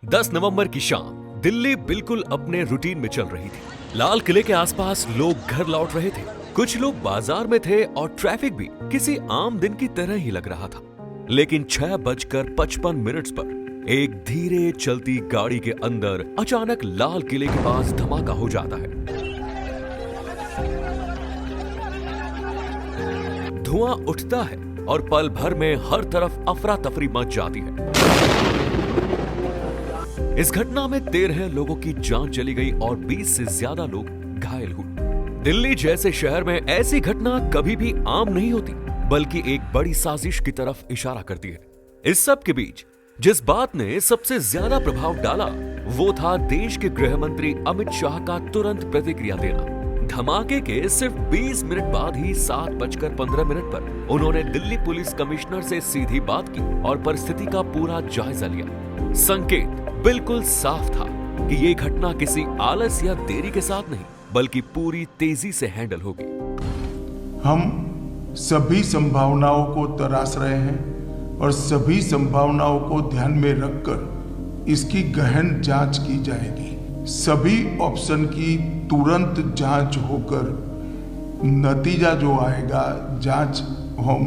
10 नवंबर की शाम दिल्ली बिल्कुल अपने रूटीन में चल रही थी। लाल किले के आसपास लोग घर लौट रहे थे, कुछ लोग बाजार में थे और ट्रैफिक भी किसी आम दिन की तरह ही लग रहा था। लेकिन 6:55 पर एक धीरे चलती गाड़ी के अंदर अचानक लाल किले के पास धमाका हो जाता है। धुआं उठता है और पल भर में हर तरफ अफरा तफरी मच जाती है। इस घटना में 13 लोगों की जान चली गई और 20 से ज्यादा लोग घायल हुए। दिल्ली जैसे शहर में ऐसी घटना कभी भी आम नहीं होती, बल्कि एक बड़ी साजिश की तरफ इशारा करती है। इस सब के बीच जिस बात ने सबसे ज्यादा प्रभाव डाला वो था देश के गृह मंत्री अमित शाह का तुरंत प्रतिक्रिया देना। धमाके के सिर्फ 20 मिनट बाद ही 7:15 पर उन्होंने दिल्ली पुलिस कमिश्नर से सीधी बात की और परिस्थिति का पूरा जायजा लिया। संकेत बिल्कुल साफ था कि ये घटना किसी आलस या देरी के साथ नहीं, बल्कि पूरी तेजी से हैंडल होगी। हम सभी संभावनाओं को तराश रहे हैं और सभी संभावनाओं को ध्यान में रखकर इसकी गहन जांच की जाएगी। सभी ऑप्शन की तुरंत जांच होकर नतीजा जो आएगा, जांच हम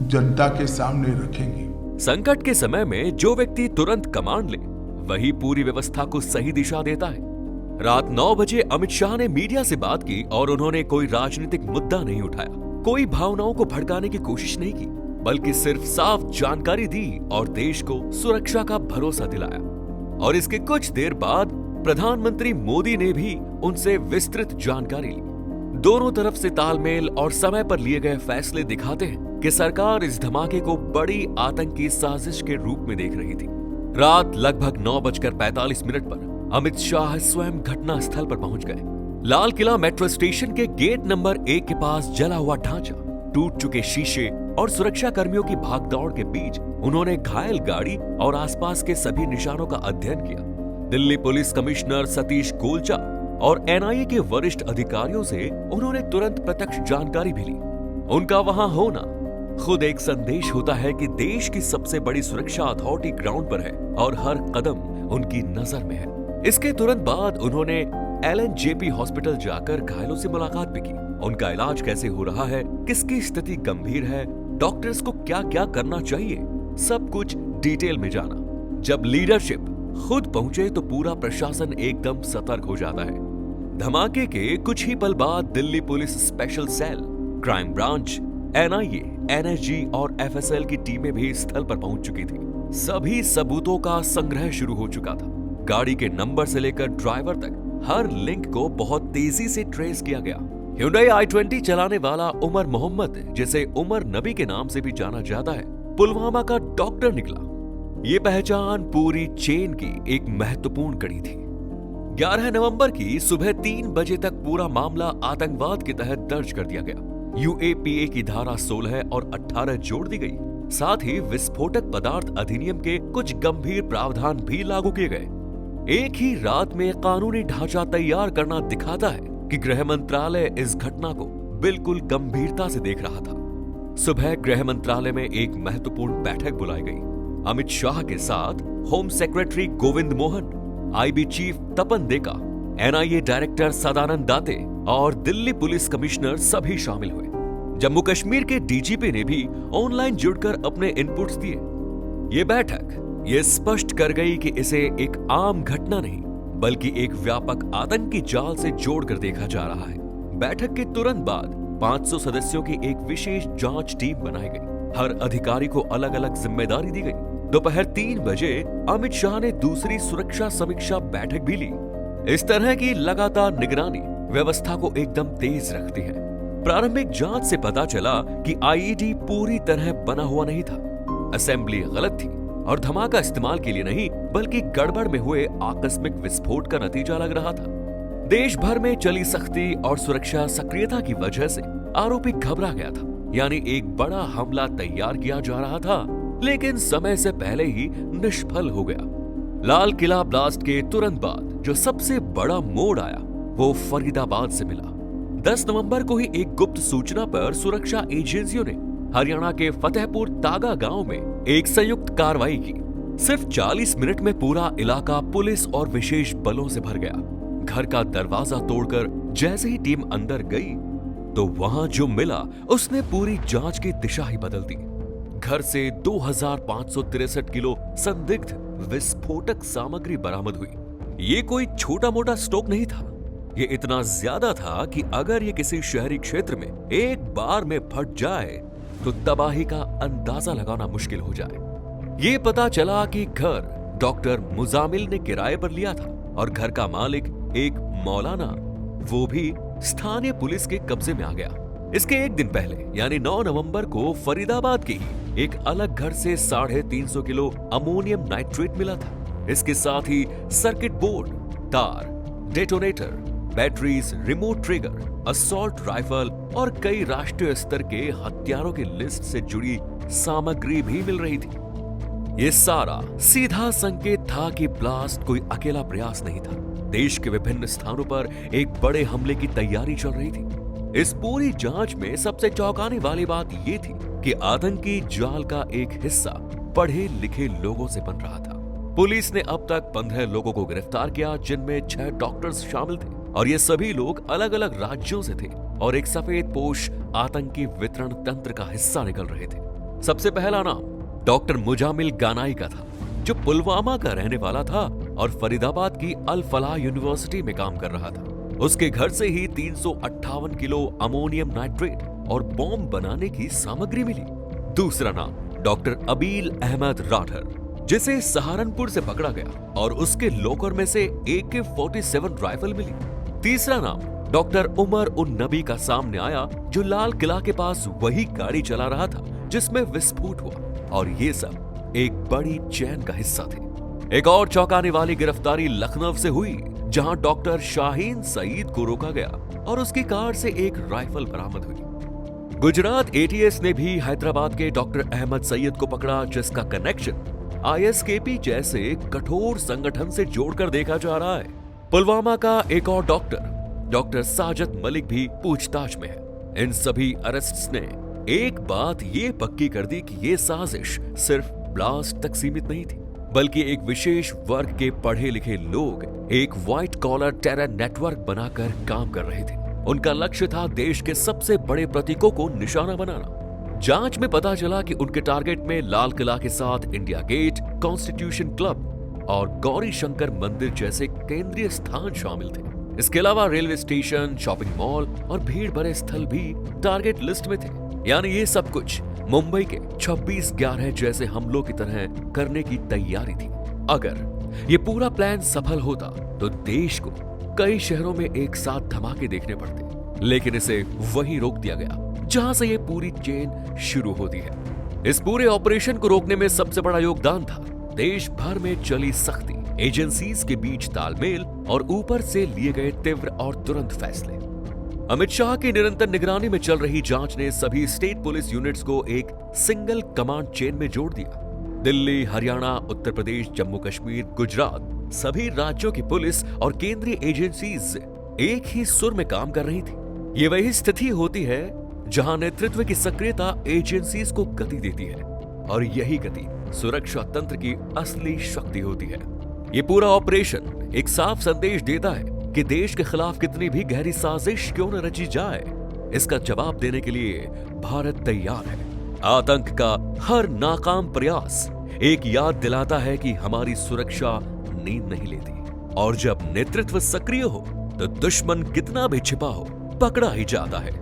जनता के सामने रखेंगे। संकट के समय में जो व्यक्ति तुरंत कमांड ले वही पूरी व्यवस्था को सही दिशा देता है। रात 9 बजे अमित शाह ने मीडिया से बात की और उन्होंने कोई राजनीतिक मुद्दा नहीं उठाया, कोई भावनाओं को भड़काने की कोशिश नहीं की, बल्कि सिर्फ साफ जानकारी दी और देश को सुरक्षा का भरोसा दिलाया। और इसके कुछ देर बाद प्रधानमंत्री मोदी ने भी उनसे विस्तृत जानकारी ली। दोनों तरफ से तालमेल और समय पर लिए गए फैसले दिखाते हैं कि सरकार इस धमाके को बड़ी आतंकी साजिश के रूप में देख रही थी। रात लगभग 9:45 पर अमित शाह स्वयं घटना स्थल पर पहुंच गए। लाल किला मेट्रो स्टेशन के गेट नंबर 1 के पास जला हुआ ढांचा, टूट चुके शीशे और सुरक्षा कर्मियों की भागदौड़ के बीच उन्होंने घायल गाड़ी और आसपास के सभी निशानों का अध्ययन किया। दिल्ली पुलिस कमिश्नर सतीश गोलचा और एनआईए के वरिष्ठ अधिकारियों से उन्होंने तुरंत प्रत्यक्ष जानकारी भी ली। उनका वहां होना खुद एक संदेश होता है कि देश की सबसे बड़ी सुरक्षा अथॉरिटी ग्राउंड पर है और हर कदम उनकी नजर में है। इसके तुरंत बाद उन्होंने LNJP हॉस्पिटल जाकर घायलों से मुलाकात भी की। उनका इलाज कैसे हो रहा है, किसकी स्थिति गंभीर है, डॉक्टर्स को क्या क्या करना चाहिए, सब कुछ डिटेल में जाना। जब लीडरशिप खुद पहुंचे तो पूरा प्रशासन एकदम सतर्क हो जाता है। धमाके के कुछ ही पल बाद Delhi police special cell, crime branch, NIA, NSG और FSL की टीमें भी स्थल पर पहुंच चुकी थी। सभी सबूतों का संग्रह शुरू हो चुका था। गाड़ी के नंबर से लेकर ड्राइवर तक हर लिंक को बहुत तेजी से ट्रेस किया गया। Hyundai i20 चलाने वाला उमर मोहम्मद, जिसे उमर नबी के नाम से भी जाना जाता है, पुलवामा का डॉक्टर निकला। ये पहचान पूरी चेन की एक महत्वपूर्ण कड़ी थी। 11 नवंबर की सुबह 3 बजे तक पूरा मामला आतंकवाद के तहत दर्ज कर दिया गया। UAPA की धारा 16 और 18 जोड़ दी गई। साथ ही विस्फोटक पदार्थ अधिनियम के कुछ गंभीर प्रावधान भी लागू किए गए। एक ही रात में कानूनी ढांचा तैयार करना दिखाता है कि गृह मंत्रालय इस घटना को बिल्कुल गंभीरता से देख रहा था। सुबह गृह मंत्रालय में एक महत्वपूर्ण बैठक बुलाई गई। अमित शाह के साथ home secretary Govind Mohan, IB chief Tapan Deka, NIA director Sadanand Date और दिल्ली पुलिस कमिश्नर सभी शामिल हुए। जम्मू कश्मीर के DGP ने भी ऑनलाइन जुड़कर अपने इनपुट्स दिए। ये बैठक ये स्पष्ट कर गई कि इसे एक आम घटना नहीं, बल्कि एक व्यापक आतंकी जाल से जोड़कर देखा जा रहा है। बैठक के तुरंत बाद 500 सदस्यों की एक विशेष जांच टीम बनाई गई। हर अधिकारी को अलग अलग जिम्मेदारी दी गई। दोपहर 3 बजे अमित शाह ने दूसरी सुरक्षा समीक्षा बैठक भी ली। इस तरह की लगातार निगरानी व्यवस्था को एकदम तेज रखती है। प्रारंभिक जांच से पता चला कि IED पूरी तरह बना हुआ नहीं था, असेंबली गलत थी और धमाका इस्तेमाल के लिए नहीं, बल्कि गड़बड़ में हुए आकस्मिक विस्फोट का नतीजा लग रहा था। देश भर में चली सख्ती और सुरक्षा सक्रियता की वजह से आरोपी घबरा गया था, यानी एक बड़ा हमला तैयार किया जा रहा था, लेकिन समय से पहले ही निष्फल हो गया। लाल किला ब्लास्ट के तुरंत बाद जो सबसे बड़ा मोड़ आया वो फरीदाबाद से मिला। 10 नवंबर को ही एक गुप्त सूचना पर सुरक्षा एजेंसियों ने हरियाणा के फतेहपुर तागा गांव में एक संयुक्त कार्रवाई की। सिर्फ 40 मिनट में पूरा इलाका पुलिस और विशेष बलों से भर गया। घर का दरवाजा तोड़कर जैसे ही टीम अंदर गई तो वहां जो मिला उसने पूरी जांच की दिशा ही बदल दी। घर से 2563 किलो संदिग्ध विस्फोटक सामग्री बरामद हुई। ये कोई छोटा मोटा स्टॉक नहीं था, ये इतना ज्यादा था कि अगर ये किसी शहरी क्षेत्र में एक बार में फट जाए तो तबाही का अंदाजा लगाना मुश्किल हो जाए। ये पता चला कि घर डॉक्टर मुजामिल ने किराए पर लिया था और घर का मालिक एक मौलाना, वो भी स्थानीय पुलिस के कब्जे में आ गया। इसके एक दिन पहले यानी 9 नवंबर को फरीदाबाद के ही एक अलग घर से 350 किलो अमोनियम नाइट्रेट मिला था। इसके साथ ही सर्किट बोर्ड, तार, detonator, batteries, remote trigger, assault rifle और कई राष्ट्रीय स्तर के हथियारों की लिस्ट से जुड़ी सामग्री भी मिल रही थी। ये सारा सीधा संकेत था कि ब्लास्ट कोई अकेला प्रयास नहीं था। देश के विभिन्न स्थानों पर एक बड़े हमले की तैयारी चल रही थी। इस पूरी जांच में सबसे चौंकाने वाली बात यह थी कि आतंकी जाल का एक हिस्सा पढ़े लिखे लोगों से बन रहा था। पुलिस ने अब तक 15 लोगों को गिरफ्तार किया, जिनमें 6 डॉक्टर्स शामिल थे और ये सभी लोग अलग अलग राज्यों से थे और एक सफेद पोश आतंकी वितरण तंत्र का हिस्सा निकल रहे थे। सबसे पहला नाम डॉक्टर मुजामिल गानाई का था, जो पुलवामा का रहने वाला था और फरीदाबाद की अल फलाह यूनिवर्सिटी में काम कर रहा था। उसके घर से ही 358 किलो अमोनियम नाइट्रेट और बॉम्ब बनाने की सामग्री मिली। दूसरा नाम डॉक्टर अबील अहमद राठर, जिसे सहारनपुर से पकड़ा गया और उसके लॉकर में से AK-47 राइफल मिली। तीसरा नाम डॉक्टर उमर उन नबी का सामने आया, जो लाल किला के पास वही गाड़ी चला रहा था जिसमें विस्फोट हुआ, और ये सब एक बड़ी चैन का हिस्सा थे। एक और चौंकाने वाली गिरफ्तारी लखनऊ से हुई, जहां डॉक्टर शाहीन सईद को रोका गया और उसकी कार से एक राइफल बरामद हुई। गुजरात ATS ने भी हैदराबाद के डॉक्टर अहमद सईद को पकड़ा, जिसका कनेक्शन ISKP जैसे कठोर संगठन से जोड़कर देखा जा रहा है। पुलवामा का एक और डॉक्टर साजद मलिक भी पूछताछ में है। इन सभी अरेस्ट्स ने एक बात ये पक्की कर दी कि ये साजिश सिर्फ ब्लास्ट तक सीमित नहीं थी, बल्कि एक विशेष वर्ग के पढ़े लिखे लोग एक व्हाइट कॉलर टेरर नेटवर्क बनाकर काम कर रहे थे। उनका लक्ष्य था देश के सबसे बड़े प्रतीकों को निशाना बनाना। जांच में पता चला कि उनके टारगेट में लाल किला के साथ इंडिया गेट, कॉन्स्टिट्यूशन क्लब और गौरी शंकर मंदिर जैसे केंद्रीय स्थान शामिल थे। इसके अलावा रेलवे स्टेशन, शॉपिंग मॉल और भीड़ भरे स्थल भी टारगेट लिस्ट में थे। यानी ये सब कुछ मुंबई के 26/11 जैसे हमलों की तरह करने की तैयारी थी। अगर ये पूरा प्लान सफल होता तो देश को कई शहरों में एक साथ धमाके देखने पड़ते, लेकिन इसे वहीं रोक दिया गया जहां से ये पूरी चेन शुरू होती है। इस पूरे ऑपरेशन को रोकने में सबसे बड़ा योगदान था देश भर में चली सख्ती, एजेंसीज के बीच तालमेल और ऊपर से लिए गए तीव्र और तुरंत फैसले। अमित शाह की निरंतर निगरानी में चल रही जांच ने सभी स्टेट पुलिस यूनिट्स को एक सिंगल कमांड चेन में जोड़ दिया। दिल्ली, हरियाणा, उत्तर प्रदेश, जम्मू कश्मीर, गुजरात, सभी राज्यों की पुलिस और केंद्रीय एजेंसीज एक ही सुर में काम कर रही थी। ये वही स्थिति होती है जहां नेतृत्व की सक्रियता एजेंसीज को गति देती है, और यही गति सुरक्षा तंत्र की असली शक्ति होती है। ये पूरा ऑपरेशन एक साफ संदेश देता है कि देश के खिलाफ कितनी भी गहरी साजिश क्यों न रची जाए, इसका जवाब देने के लिए भारत तैयार है। आतंक का हर नाकाम प्रयास एक याद दिलाता है कि हमारी सुरक्षा नींद नहीं लेती, और जब नेतृत्व सक्रिय हो तो दुश्मन कितना भी छिपा हो पकड़ा ही जाता है।